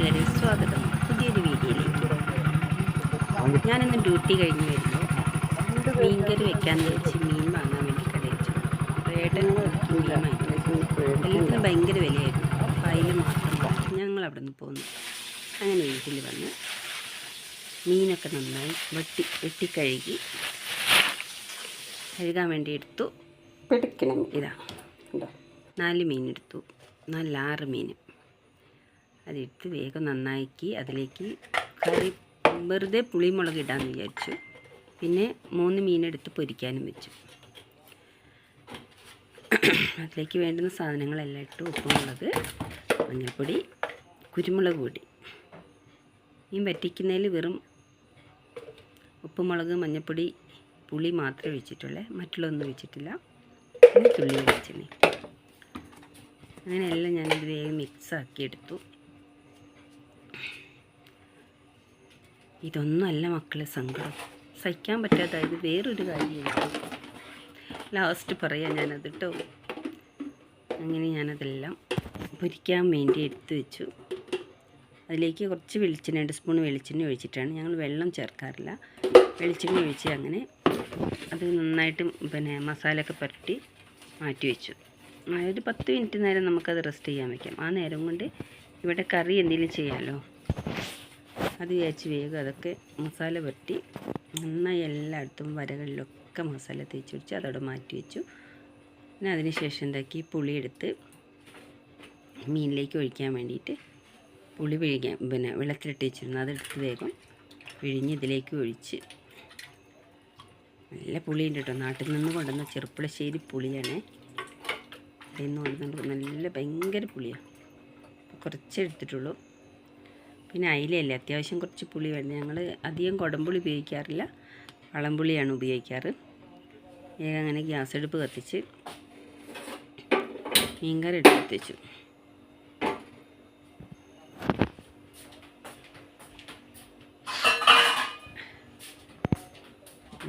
കൂട്ടുകാരെ, സ്വാഗതം പുതിയൊരു വീഡിയോയിലേക്ക്. ഞാനിന്ന് ഡ്യൂട്ടി കഴിഞ്ഞ് വരുമ്പോൾ മീൻകറി വെക്കാമെന്ന് വെച്ച് മീൻ വാങ്ങാൻ വേണ്ടി കടയിൽ ചെന്നു. അപ്പോൾ ഏട്ടൻ മീൻ വാങ്ങിച്ചു. എല്ലാത്തിനും ഭയങ്കര വിലയായിരുന്നു. അപ്പോൾ അതിൽ മാത്രം വാങ്ങിച്ച് ഞങ്ങൾ അവിടെ നിന്ന് പോന്നു. അങ്ങനെ വീട്ടിൽ വന്ന് മീനൊക്കെ നന്നായി വെട്ടി കഴുകാൻ വേണ്ടി എടുത്തു. ഇതാ 4 മീൻ എടുത്തു, 6 മീൻ. അതെടുത്ത് വേഗം നന്നാക്കി അതിലേക്ക് കറി വെറുതെ പുളിമുളക് ഇടാമെന്ന് വിചാരിച്ചു. പിന്നെ 3 മീനെടുത്ത് പൊരിക്കാനും വെച്ചു. അതിലേക്ക് വേണ്ടുന്ന സാധനങ്ങളെല്ലാം ഇട്ടു. ഉപ്പുമുളക്, മഞ്ഞൾപ്പൊടി, കുരുമുളക് പൊടി. മീൻ വറ്റിക്കുന്നതിൽ വെറും ഉപ്പുമുളക്, മഞ്ഞൾപ്പൊടി, പുളി മാത്രമേ വെച്ചിട്ടുള്ളൂ, മറ്റുള്ളതൊന്നും വെച്ചിട്ടില്ല. പിന്നെ തുള്ളി വെളിച്ചെണ്ണ. അങ്ങനെയെല്ലാം ഞാനിത് വേഗം മിക്സാക്കി എടുത്തു. ഇതൊന്നുമല്ല മക്കളെ സങ്കടം, സഹിക്കാൻ പറ്റാതായത് വേറൊരു കാര്യമാണ്. ലാസ്റ്റ് പറയാം ഞാനത് കേട്ടോ. അങ്ങനെ ഞാനതെല്ലാം പൊരിക്കാൻ വേണ്ടി എടുത്ത് വെച്ചു. അതിലേക്ക് കുറച്ച് വെളിച്ചെണ്ണ, 2 സ്പൂൺ വെളിച്ചെണ്ണ ഒഴിച്ചിട്ടാണ്, ഞങ്ങൾ വെള്ളം ചേർക്കാറില്ല. വെളിച്ചെണ്ണ ഒഴിച്ച് അങ്ങനെ അത് നന്നായിട്ട് മസാലയൊക്കെ പുരട്ടി മാറ്റി വെച്ചു. ഒരു 10 മിനിറ്റ് നേരം നമുക്കത് റെസ്റ്റ് ചെയ്യാൻ വയ്ക്കാം. ആ നേരം കൊണ്ട് ഇവിടെ കറി എന്തെങ്കിലും ചെയ്യാമല്ലോ, അത് വിചാരിച്ച് വേഗം അതൊക്കെ മസാല പുരട്ടി നന്നായി എല്ലായിടത്തും വരകളിലൊക്കെ മസാല തേച്ച് വെച്ച് അതോടെ മാറ്റി വെച്ചു. പിന്നെ അതിന് ശേഷം എന്താക്കി, പുളിയെടുത്ത് മീനിലേക്ക് ഒഴിക്കാൻ വേണ്ടിയിട്ട് പുളി വെള്ളത്തിലിട്ട് വെച്ചിരുന്നു. അതെടുത്ത് വേഗം പിഴിഞ്ഞ് ഇതിലേക്ക് ഒഴിച്ച്. നല്ല പുളിയുണ്ട് കേട്ടോ, നാട്ടിൽ നിന്ന് കൊണ്ടുവന്ന ചെറുപ്പുളശ്ശേരി പുളിയാണ്. അതിൽ നിന്ന് കൊണ്ടുവന്നിട്ട് നല്ല ഭയങ്കര പുളിയാണ്. കുറച്ച് എടുത്തിട്ടുള്ളൂ. പിന്നെ അയിലയല്ലേ, അത്യാവശ്യം കുറച്ച് പുളി വേണം. ഞങ്ങൾ അധികം കുടംപുളി ഉപയോഗിക്കാറില്ല, വളംപുളിയാണ് ഉപയോഗിക്കാറ്. വേഗം അങ്ങനെ ഗ്യാസ് അടുപ്പ് കത്തിച്ച് മീൻകറി എടുത്ത് വെച്ചു.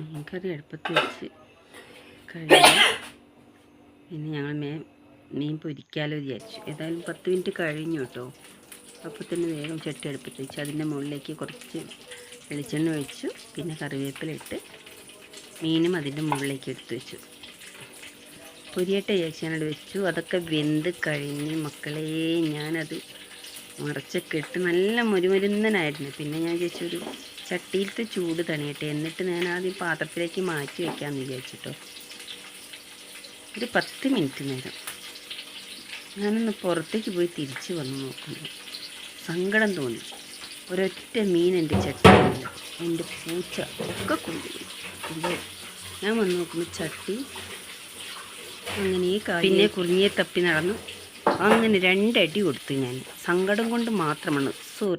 മീൻകറി അടുപ്പത്ത് വെച്ച് കഴിഞ്ഞ് പിന്നെ ഞങ്ങൾ മീൻ പൊരിക്കാലോ വിചാരിച്ചു. ഏതായാലും 10 മിനിറ്റ് കഴിഞ്ഞു കേട്ടോ. അപ്പോൾ തന്നെ വേഗം ചട്ടി അടുപ്പത്ത് വെച്ച് അതിൻ്റെ മുകളിലേക്ക് കുറച്ച് വെളിച്ചെണ്ണ ഒഴിച്ചു. പിന്നെ കറിവേപ്പില ഇട്ട് മീനും അതിൻ്റെ മുകളിലേക്ക് എടുത്ത് വെച്ചു. പൊരിയട്ടെ വിചാരിച്ച് ഞാനത് വെച്ചു. അതൊക്കെ വെന്ത് കഴിഞ്ഞ് മക്കളെ ഞാനത് മറച്ചൊക്കെ ഇട്ട് നല്ല മുരുമുരുന്നനായിരുന്നു. പിന്നെ ഞാൻ വിചാരിച്ചൊരു ചട്ടിയിലത്തെ ചൂട് തണിയട്ടെ, എന്നിട്ട് ഞാൻ ആദ്യം പാത്രത്തിലേക്ക് മാറ്റി വയ്ക്കാമെന്ന് വിചാരിച്ചിട്ടോ. ഒരു 10 മിനിറ്റ് നേരം ഞാനൊന്ന് പുറത്തേക്ക് പോയി തിരിച്ച് വന്ന് നോക്കുന്നു. സങ്കടം തോന്നി. ഒരൊറ്റ മീൻ എൻ്റെ ചട്ടിയില്ല, എൻ്റെ പൂച്ച ഒക്കെ കൊണ്ടുപോയി. അപ്പോൾ ഞാൻ വന്ന് നോക്കുമ്പോൾ ചട്ടി അങ്ങനെ പിന്നെ കുറിഞ്ഞെ തപ്പി നടന്നു. അങ്ങനെ 2 അടി കൊടുത്തു ഞാൻ. സങ്കടം കൊണ്ട് മാത്രമാണ്. സോറി.